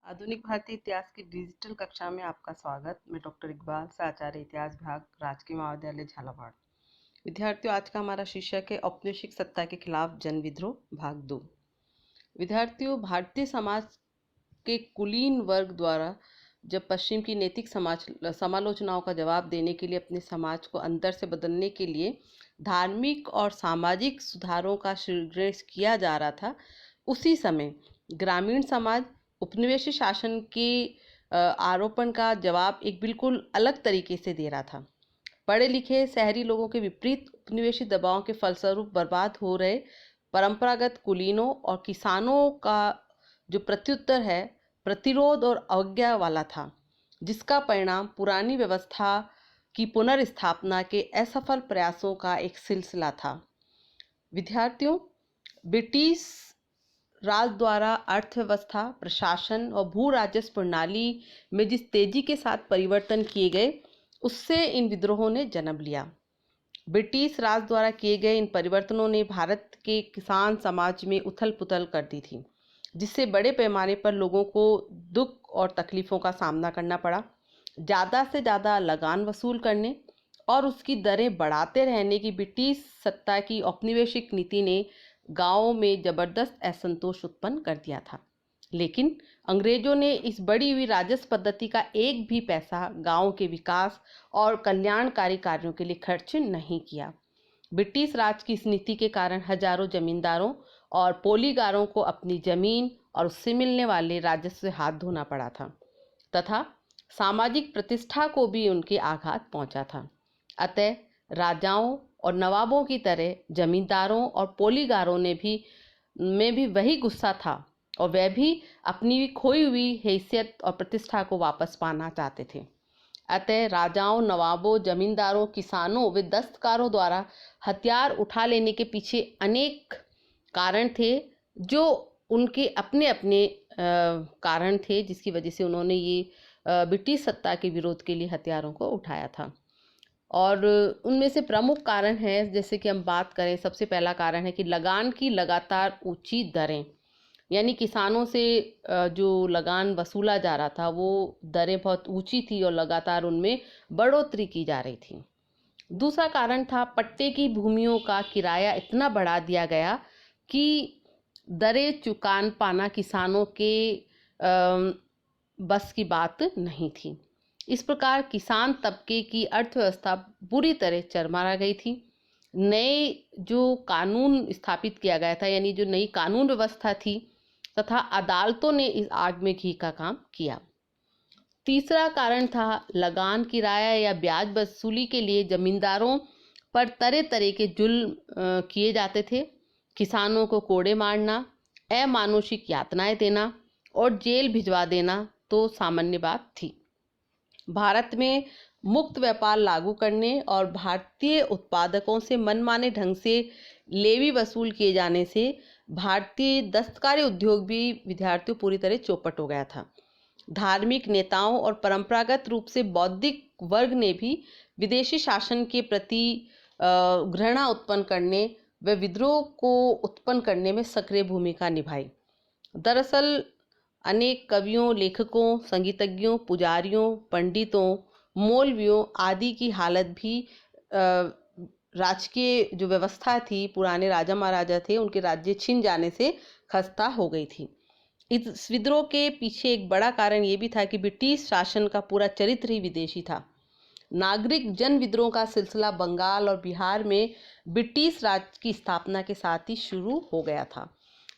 आधुनिक भारतीय इतिहास की डिजिटल कक्षा में आपका स्वागत। मैं डॉक्टर इकबाल, आचार्य इतिहास विभाग, राजकीय महाविद्यालय झालावाड़। विद्यार्थियों, आज का हमारा शीर्षक है औपनिवेशिक सत्ता के खिलाफ जन विद्रोह भाग 2। विद्यार्थियों, भारतीय समाज के कुलीन वर्ग द्वारा जब पश्चिम की नैतिक समालोचनाओं का जवाब देने के लिए अपने समाज को अंदर से बदलने के लिए धार्मिक और सामाजिक सुधारों का शीघ्र किया जा रहा था, उसी समय ग्रामीण समाज उपनिवेशी शासन के आरोपण का जवाब एक बिल्कुल अलग तरीके से दे रहा था। पढ़े लिखे शहरी लोगों के विपरीत उपनिवेशी दबाव के फलस्वरूप बर्बाद हो रहे परंपरागत कुलीनों और किसानों का जो प्रत्युत्तर है प्रतिरोध और अवज्ञा वाला था, जिसका परिणाम पुरानी व्यवस्था की पुनर्स्थापना के असफल प्रयासों का एक सिलसिला था। विद्यार्थियों, ब्रिटिश राज द्वारा अर्थव्यवस्था, प्रशासन और भू राजस्व प्रणाली में जिस तेजी के साथ परिवर्तन किए गए, उससे इन विद्रोहों ने जन्म लिया। ब्रिटिश राज द्वारा किए गए इन परिवर्तनों ने भारत के किसान समाज में उथल पुथल कर दी थी, जिससे बड़े पैमाने पर लोगों को दुख और तकलीफों का सामना करना पड़ा। ज़्यादा से ज़्यादा लगान वसूल करने और उसकी दरें बढ़ाते रहने की ब्रिटिश सत्ता की औपनिवेशिक नीति ने गांवों में जबरदस्त असंतोष उत्पन्न कर दिया था। लेकिन अंग्रेजों ने इस बढ़ी हुई राजस्व पद्धति का एक भी पैसा गांवों के विकास और कल्याणकारी कार्यों के लिए खर्च नहीं किया। ब्रिटिश राज की इस नीति के कारण हजारों जमींदारों और पोलीगारों को अपनी जमीन और उससे मिलने वाले राजस्व से हाथ धोना पड़ा था तथा सामाजिक प्रतिष्ठा को भी उनके आघात पहुंचा था। अतः राजाओं और नवाबों की तरह जमींदारों और पोलीगारों में भी वही गुस्सा था और वह भी अपनी खोई हुई हैसियत और प्रतिष्ठा को वापस पाना चाहते थे। अतः राजाओं, नवाबों, जमींदारों, किसानों व दस्तकारों द्वारा हथियार उठा लेने के पीछे अनेक कारण थे, जो उनके अपने अपने कारण थे, जिसकी वजह से उन्होंने ये ब्रिटिश सत्ता के विरोध के लिए हथियारों को उठाया था। और उनमें से प्रमुख कारण है, जैसे कि हम बात करें, सबसे पहला कारण है कि लगान की लगातार ऊंची दरें, यानी किसानों से जो लगान वसूला जा रहा था वो दरें बहुत ऊंची थी और लगातार उनमें बढ़ोतरी की जा रही थी। दूसरा कारण था पट्टे की भूमियों का किराया इतना बढ़ा दिया गया कि दरें चुका पाना किसानों के बस की बात नहीं थी। इस प्रकार किसान तबके की अर्थव्यवस्था बुरी तरह चरमरा गई थी। नए जो कानून स्थापित किया गया था, यानी जो नई कानून व्यवस्था थी तथा अदालतों ने इस आग में घी का काम किया। तीसरा कारण था लगान, किराया या ब्याज वसूली के लिए जमींदारों पर तरह तरह के जुल्म किए जाते थे। किसानों को कोड़े मारना, अमानुषिक यातनाएं देना और जेल भिजवा देना तो सामान्य बात थी। भारत में मुक्त व्यापार लागू करने और भारतीय उत्पादकों से मनमाने ढंग से लेवी वसूल किए जाने से भारतीय दस्तकारी उद्योग भी विद्यार्थियों पूरी तरह चौपट हो गया था। धार्मिक नेताओं और परंपरागत रूप से बौद्धिक वर्ग ने भी विदेशी शासन के प्रति घृणा उत्पन्न करने व विद्रोह को उत्पन्न करने में सक्रिय भूमिका निभाई। दरअसल अनेक कवियों, लेखकों, संगीतज्ञों, पुजारियों, पंडितों, मौलवियों आदि की हालत भी राजकीय जो व्यवस्था थी, पुराने राजा महाराजा थे, उनके राज्य छिन जाने से खस्ता हो गई थी। इस विद्रोह के पीछे एक बड़ा कारण ये भी था कि ब्रिटिश शासन का पूरा चरित्र ही विदेशी था। नागरिक जन विद्रोह का सिलसिला बंगाल और बिहार में ब्रिटिश राज की स्थापना के साथ ही शुरू हो गया था।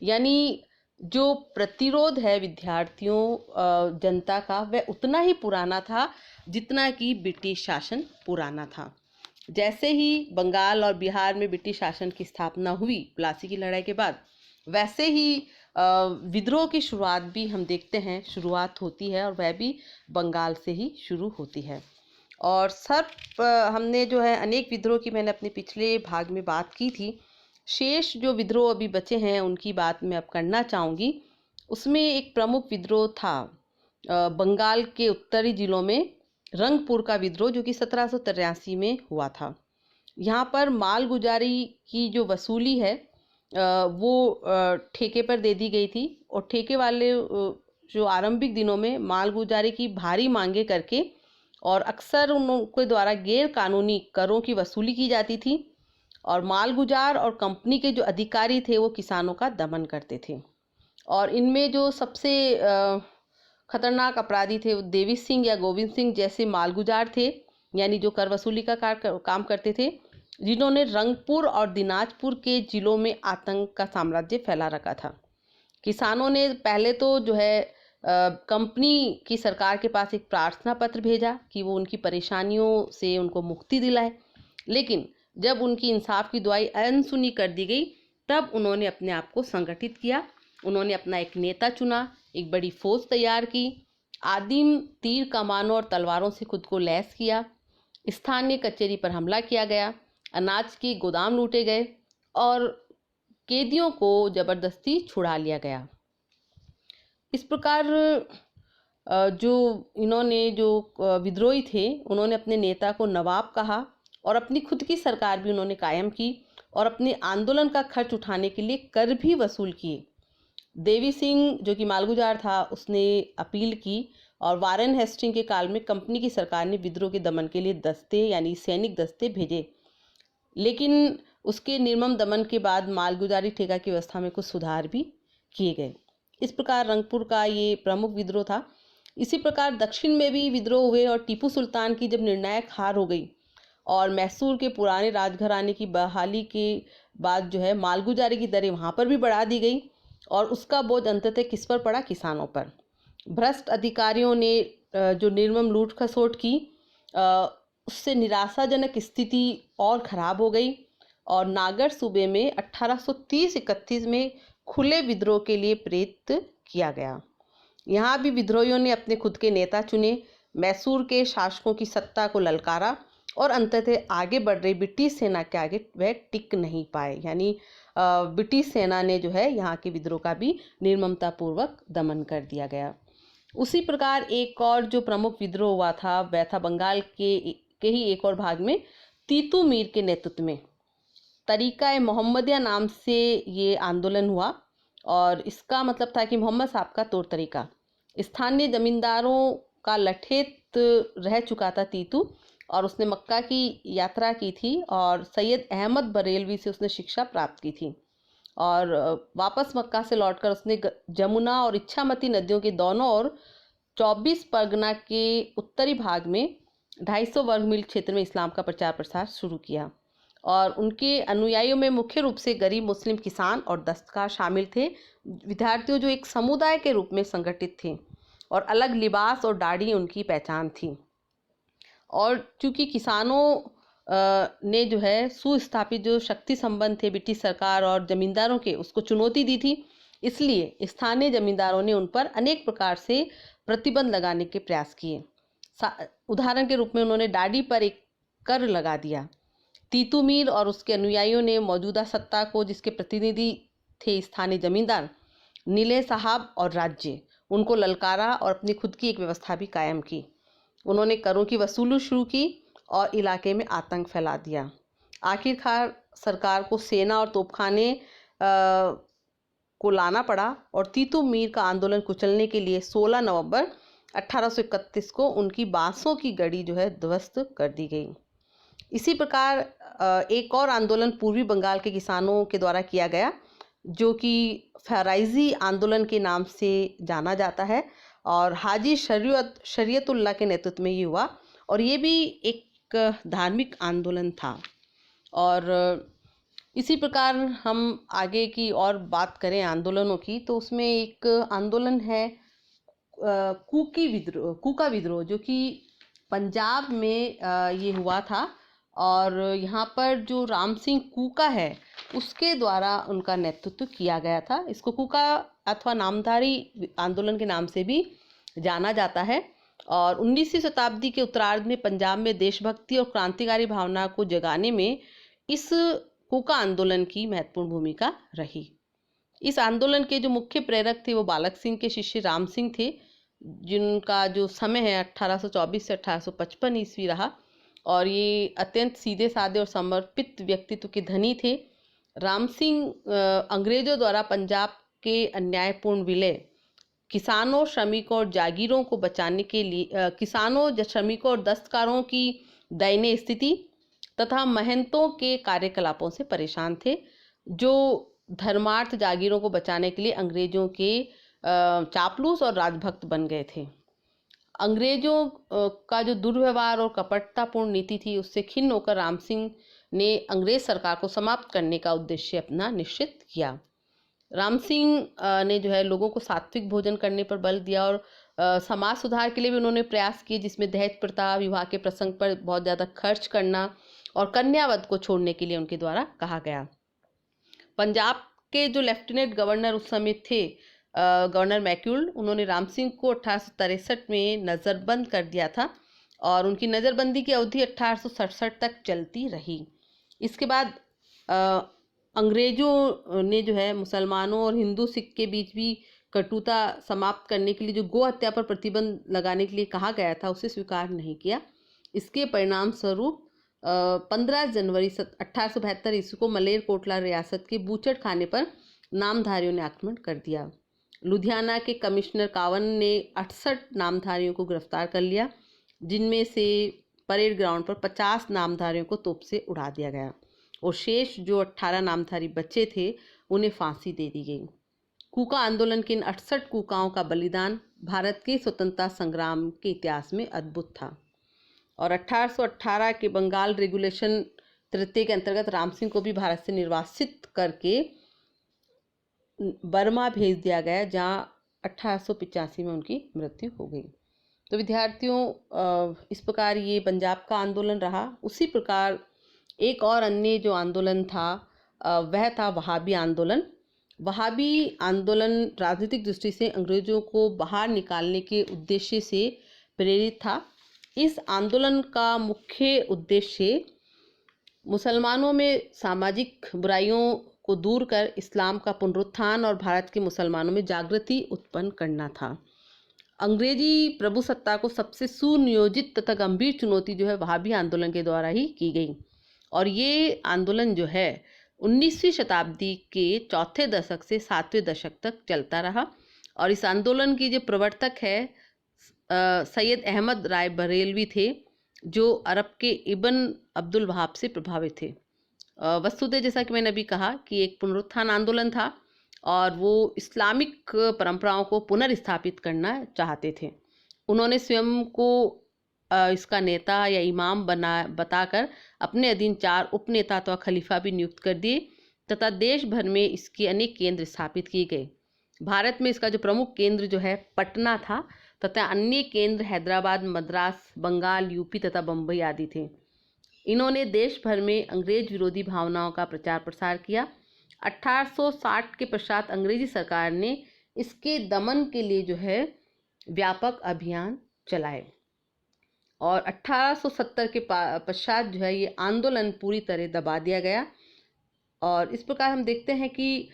यानी जो प्रतिरोध है विद्यार्थियों जनता का, वह उतना ही पुराना था जितना कि ब्रिटिश शासन पुराना था। जैसे ही बंगाल और बिहार में ब्रिटिश शासन की स्थापना हुई प्लासी की लड़ाई के बाद, वैसे ही विद्रोह की शुरुआत भी हम देखते हैं, शुरुआत होती है और वह भी बंगाल से ही शुरू होती है। और हमने जो है अनेक विद्रोह की मैंने अपने पिछले भाग में बात की थी। शेष जो विद्रोह अभी बचे हैं उनकी बात मैं अब करना चाहूँगी। उसमें एक प्रमुख विद्रोह था बंगाल के उत्तरी जिलों में रंगपुर का विद्रोह, जो कि 1783 में हुआ था। यहाँ पर मालगुजारी की जो वसूली है वो ठेके पर दे दी गई थी और ठेके वाले जो आरंभिक दिनों में मालगुजारी की भारी मांगे करके और अक्सर उनके द्वारा गैर कानूनी करों की वसूली की जाती थी और मालगुजार और कंपनी के जो अधिकारी थे वो किसानों का दमन करते थे। और इनमें जो सबसे खतरनाक अपराधी थे वो देवी सिंह या गोविंद सिंह जैसे मालगुजार थे, यानी जो कर वसूली का काम करते थे, जिन्होंने रंगपुर और दिनाजपुर के जिलों में आतंक का साम्राज्य फैला रखा था। किसानों ने पहले तो जो है कंपनी की सरकार के पास एक प्रार्थना पत्र भेजा कि वो उनकी परेशानियों से उनको मुक्ति दिलाए, लेकिन जब उनकी इंसाफ की दुआई अनसुनी कर दी गई तब उन्होंने अपने आप को संगठित किया। उन्होंने अपना एक नेता चुना, एक बड़ी फौज तैयार की, आदिम तीर कमानों और तलवारों से खुद को लैस किया, स्थानीय कचहरी पर हमला किया गया, अनाज के गोदाम लूटे गए और कैदियों को जबरदस्ती छुड़ा लिया गया। इस प्रकार जो इन्होंने जो विद्रोही थे उन्होंने अपने नेता को नवाब कहा और अपनी खुद की सरकार भी उन्होंने कायम की और अपने आंदोलन का खर्च उठाने के लिए कर भी वसूल किए। देवी सिंह जो कि मालगुजार था उसने अपील की और वारेन हेस्टिंग के काल में कंपनी की सरकार ने विद्रोह के दमन के लिए दस्ते यानी सैनिक दस्ते भेजे, लेकिन उसके निर्मम दमन के बाद मालगुजारी ठेका की व्यवस्था में कुछ सुधार भी किए गए। इस प्रकार रंगपुर का ये प्रमुख विद्रोह था। इसी प्रकार दक्षिण में भी विद्रोह हुए और टीपू सुल्तान की जब निर्णायक हार हो गई और मैसूर के पुराने राजघराने की बहाली के बाद जो है मालगुजारी की दरें वहाँ पर भी बढ़ा दी गई और उसका बोझ अंततः किस पर पड़ा? किसानों पर। भ्रष्ट अधिकारियों ने जो निर्मम लूट खसोट की उससे निराशाजनक स्थिति और ख़राब हो गई और नागढ़ सूबे में 1830-31 में खुले विद्रोह के लिए प्रेरित किया गया। यहाँ भी विद्रोहियों ने अपने खुद के नेता चुने, मैसूर के शासकों की सत्ता को ललकारा और अंततः आगे बढ़ रही ब्रिटिश सेना के आगे वह टिक नहीं पाए, यानी ब्रिटिश सेना ने जो है यहाँ के विद्रोह का भी निर्ममतापूर्वक दमन कर दिया गया। उसी प्रकार एक और जो प्रमुख विद्रोह हुआ था वह था बंगाल के ही एक और भाग में तीतू मीर के नेतृत्व में। तरीका मोहम्मदिया नाम से ये आंदोलन हुआ और इसका मतलब था कि मोहम्मद साहब का तौर तरीका। स्थानीय जमींदारों का लठेत रह चुका था तीतू और उसने मक्का की यात्रा की थी और सैयद अहमद बरेलवी से उसने शिक्षा प्राप्त की थी और वापस मक्का से लौटकर उसने जमुना और इच्छामती नदियों के दोनों ओर 24 परगना के उत्तरी भाग में 250 वर्ग मील क्षेत्र में इस्लाम का प्रचार प्रसार शुरू किया और उनके अनुयायियों में मुख्य रूप से गरीब मुस्लिम किसान और दस्तकार शामिल थे। विद्यार्थियों जो एक समुदाय के रूप में संगठित थे और अलग लिबास और दाढ़ी उनकी पहचान थी और चूंकि किसानों ने जो है सुस्थापित जो शक्ति संबंध थे ब्रिटिश सरकार और जमींदारों के उसको चुनौती दी थी, इसलिए स्थानीय जमींदारों ने उन पर अनेक प्रकार से प्रतिबंध लगाने के प्रयास किए। उदाहरण के रूप में उन्होंने दाढ़ी पर एक कर लगा दिया। तीतू मीर और उसके अनुयायियों ने मौजूदा सत्ता को, जिसके प्रतिनिधि थे स्थानीय जमींदार नीले साहब और राज्य, उनको ललकारा और अपनी खुद की एक व्यवस्था भी कायम की। उन्होंने करों की वसूली शुरू की और इलाके में आतंक फैला दिया। आखिरकार सरकार को सेना और तोपखाने को लाना पड़ा और तीतू मीर का आंदोलन कुचलने के लिए 16 नवंबर 1831 को उनकी बांसों की गढ़ी जो है ध्वस्त कर दी गई। इसी प्रकार एक और आंदोलन पूर्वी बंगाल के किसानों के द्वारा किया गया जो कि फराइजी आंदोलन के नाम से जाना जाता है और हाजी शरीयतुल्लाह के नेतृत्व में ये हुआ और ये भी एक धार्मिक आंदोलन था। और इसी प्रकार हम आगे की और बात करें आंदोलनों की तो उसमें एक आंदोलन है कूका विद्रोह जो कि पंजाब में ये हुआ था और यहाँ पर जो राम सिंह कूका है उसके द्वारा उनका नेतृत्व किया गया था। इसको कूका अथवा नामधारी आंदोलन के नाम से भी जाना जाता है और 19वीं शताब्दी के उत्तरार्ध में पंजाब में देशभक्ति और क्रांतिकारी भावना को जगाने में इस कूका आंदोलन की महत्वपूर्ण भूमिका रही। इस आंदोलन के जो मुख्य प्रेरक थे वो बालक सिंह के शिष्य राम सिंह थे, जिनका जो समय है 1824 से 1855 ईस्वी रहा और ये अत्यंत सीधे साधे और समर्पित व्यक्तित्व के धनी थे। राम सिंह अंग्रेजों द्वारा पंजाब के अन्यायपूर्ण विलय किसानों, श्रमिकों और जागीरों को बचाने के लिए किसानों, श्रमिकों और दस्तकारों की दयनीय स्थिति तथा महंतों के कार्यकलापों से परेशान थे, जो धर्मार्थ जागीरों को बचाने के लिए अंग्रेजों के चापलूस और राजभक्त बन गए थे। अंग्रेजों का जो दुर्व्यवहार और कपटतापूर्ण नीति थी, उससे खिन्न होकर राम सिंह ने अंग्रेज सरकार को समाप्त करने का उद्देश्य अपना निश्चित किया। राम सिंह ने जो है लोगों को सात्विक भोजन करने पर बल दिया और समाज सुधार के लिए भी उन्होंने प्रयास किए, जिसमें दहेज प्रथा, विवाह के प्रसंग पर बहुत ज़्यादा खर्च करना और कन्यावध को छोड़ने के लिए उनके द्वारा कहा गया। पंजाब के जो लेफ्टिनेंट गवर्नर उस समय थे, गवर्नर मैक्यूल, उन्होंने राम सिंह को 1863 में नज़रबंद कर दिया था और उनकी नज़रबंदी की अवधि 1867 तक चलती रही। इसके बाद अंग्रेजों ने जो है मुसलमानों और हिंदू सिख के बीच भी कटुता समाप्त करने के लिए जो गो हत्या पर प्रतिबंध लगाने के लिए कहा गया था, उसे स्वीकार नहीं किया। इसके परिणाम स्वरूप 15 जनवरी 1872 ईस्वी को मलेरकोटला रियासत के बूचड़ खाने पर नामधारियों ने आक्रमण कर दिया। लुधियाना के कमिश्नर कावन ने 68 नामधारियों को गिरफ्तार कर लिया, जिनमें से परेड ग्राउंड पर 50 नामधारियों को तोप से उड़ा दिया गया और शेष जो 18 नामधारी बचे थे उन्हें फांसी दे दी गई। कूका आंदोलन के इन 68 कूकाओं का बलिदान भारत के स्वतंत्रता संग्राम के इतिहास में अद्भुत था। और 1818 के बंगाल रेगुलेशन तृतीय के अंतर्गत राम सिंह को भी भारत से निर्वासित करके बर्मा भेज दिया गया, जहां 1885 में उनकी मृत्यु हो गई। तो विद्यार्थियों, इस प्रकार ये पंजाब का आंदोलन रहा। उसी प्रकार एक और अन्य जो आंदोलन था वह था वहाबी आंदोलन। वहाबी आंदोलन राजनीतिक दृष्टि से अंग्रेजों को बाहर निकालने के उद्देश्य से प्रेरित था। इस आंदोलन का मुख्य उद्देश्य मुसलमानों में सामाजिक बुराइयों को दूर कर इस्लाम का पुनरुत्थान और भारत के मुसलमानों में जागृति उत्पन्न करना था। अंग्रेजी प्रभुसत्ता को सबसे सुनियोजित तथा गंभीर चुनौती जो है वहाबी आंदोलन के द्वारा ही की गई। और ये आंदोलन जो है 19वीं शताब्दी के चौथे दशक से 7वें दशक तक चलता रहा। और इस आंदोलन की जो प्रवर्तक है सैयद अहमद राय बरेलवी थे, जो अरब के इब्न अब्दुल वहाब से प्रभावित थे। वस्तुतः जैसा कि मैंने अभी कहा कि एक पुनरुत्थान आंदोलन था और वो इस्लामिक परंपराओं को पुनर्स्थापित करना चाहते थे। उन्होंने स्वयं को इसका नेता या इमाम बताकर अपने अधीन 4 उपनेता अथवा खलीफा भी नियुक्त कर दिए तथा देश भर में इसके अनेक केंद्र स्थापित किए गए। भारत में इसका जो प्रमुख केंद्र जो है पटना था तथा अन्य केंद्र हैदराबाद, मद्रास, बंगाल, यूपी तथा बम्बई आदि थे। इन्होंने देश भर में अंग्रेज विरोधी भावनाओं का प्रचार प्रसार किया। 1860 के पश्चात अंग्रेजी सरकार ने इसके दमन के लिए जो है व्यापक अभियान चलाए और 1870 के पश्चात जो है ये आंदोलन पूरी तरह दबा दिया गया। और इस प्रकार हम देखते हैं कि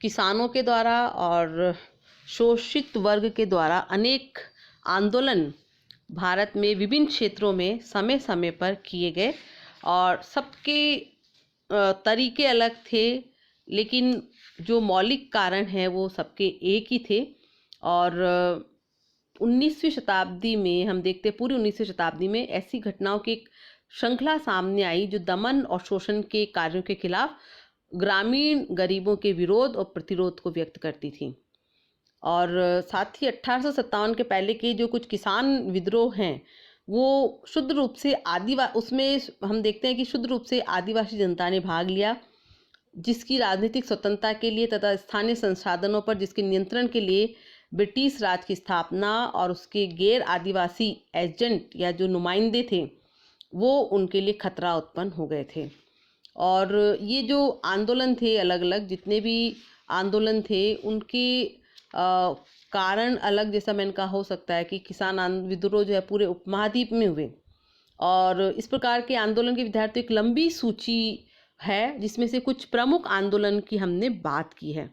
किसानों के द्वारा और शोषित वर्ग के द्वारा अनेक आंदोलन भारत में विभिन्न क्षेत्रों में समय समय पर किए गए और सबके तरीके अलग थे, लेकिन जो मौलिक कारण है वो सबके एक ही थे। और 19वीं शताब्दी में हम देखते हैं, पूरी 19वीं शताब्दी में ऐसी घटनाओं की एक श्रृंखला सामने आई जो दमन और शोषण के कार्यों के खिलाफ ग्रामीण गरीबों के विरोध और प्रतिरोध को व्यक्त करती थी। और साथ ही 1857 के पहले के जो कुछ किसान विद्रोह हैं वो शुद्ध रूप से उसमें हम देखते हैं कि शुद्ध रूप से आदिवासी जनता ने भाग लिया, जिसकी राजनीतिक स्वतंत्रता के लिए तथा स्थानीय संसाधनों पर जिसके नियंत्रण के लिए ब्रिटिश राज की स्थापना और उसके गैर आदिवासी एजेंट या जो नुमाइंदे थे वो उनके लिए खतरा उत्पन्न हो गए थे। और ये जो आंदोलन थे, अलग अलग जितने भी आंदोलन थे उनके कारण अलग, जैसा मैंने कहा, हो सकता है कि किसान विद्रोह जो है पूरे उपमहाद्वीप में हुए। और इस प्रकार के आंदोलन के विद्यार्थियों की एक लंबी सूची है जिसमें से कुछ प्रमुख आंदोलन की हमने बात की है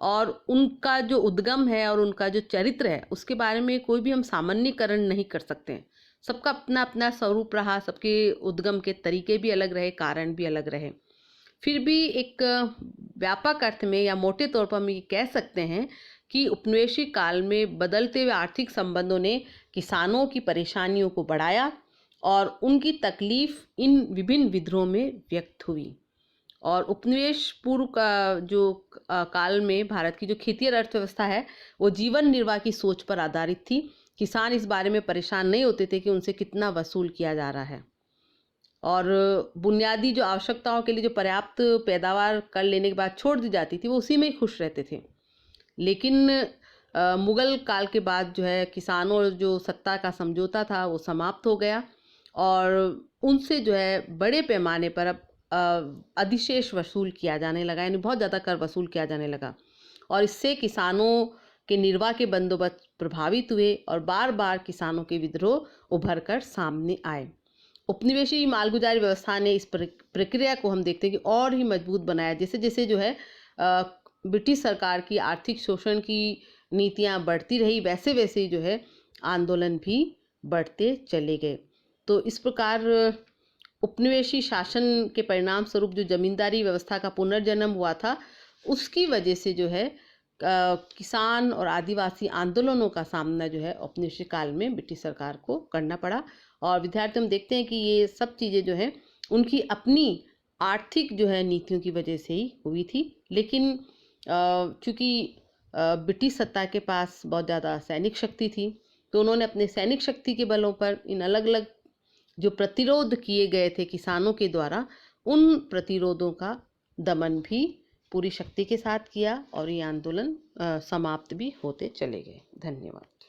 और उनका जो उद्गम है और उनका जो चरित्र है उसके बारे में कोई भी हम सामान्यीकरण नहीं कर सकते हैं। सबका अपना अपना स्वरूप रहा, सबके उद्गम के तरीके भी अलग रहे, कारण भी अलग रहे। फिर भी एक व्यापक अर्थ में या मोटे तौर पर हम ये कह सकते हैं कि उपनिवेशी काल में बदलते हुए आर्थिक संबंधों ने किसानों की परेशानियों को बढ़ाया और उनकी तकलीफ इन विभिन्न विद्रोह में व्यक्त हुई। और उपनिवेश पूर्व का जो काल में भारत की जो खेती और अर्थव्यवस्था है वो जीवन निर्वाह की सोच पर आधारित थी। किसान इस बारे में परेशान नहीं होते थे कि उनसे कितना वसूल किया जा रहा है, और बुनियादी जो आवश्यकताओं के लिए जो पर्याप्त पैदावार कर लेने के बाद छोड़ दी जाती थी वो उसी में ही खुश रहते थे। लेकिन मुगल काल के बाद जो है किसानों और जो सत्ता का समझौता था वो समाप्त हो गया और उनसे जो है बड़े पैमाने पर अब अधिशेष वसूल किया जाने लगा, यानी बहुत ज़्यादा कर वसूल किया जाने लगा। और इससे किसानों के निर्वाह के बंदोबस्त प्रभावित हुए और बार बार किसानों के विद्रोह उभर कर सामने आए। उपनिवेशी मालगुजारी व्यवस्था ने इस प्रक्रिया को हम देखते हैं कि और ही मजबूत बनाया। जैसे जैसे जो है ब्रिटिश सरकार की आर्थिक शोषण की नीतियां बढ़ती रही, वैसे वैसे ही जो है आंदोलन भी बढ़ते चले गए। तो इस प्रकार उपनिवेशी शासन के परिणाम स्वरूप जो जमींदारी व्यवस्था का पुनर्जन्म हुआ था, उसकी वजह से जो है किसान और आदिवासी आंदोलनों का सामना जो है उपनिवेशी काल में ब्रिटिश सरकार को करना पड़ा। और विद्यार्थी हम देखते हैं कि ये सब चीज़ें जो है उनकी अपनी आर्थिक जो है नीतियों की वजह से ही हुई थी। लेकिन चूँकि ब्रिटिश सत्ता के पास बहुत ज़्यादा सैनिक शक्ति थी, तो उन्होंने अपने सैनिक शक्ति के बलों पर इन अलग अलग जो प्रतिरोध किए गए थे किसानों के द्वारा, उन प्रतिरोधों का दमन भी पूरी शक्ति के साथ किया और ये आंदोलन समाप्त भी होते चले गए। धन्यवाद।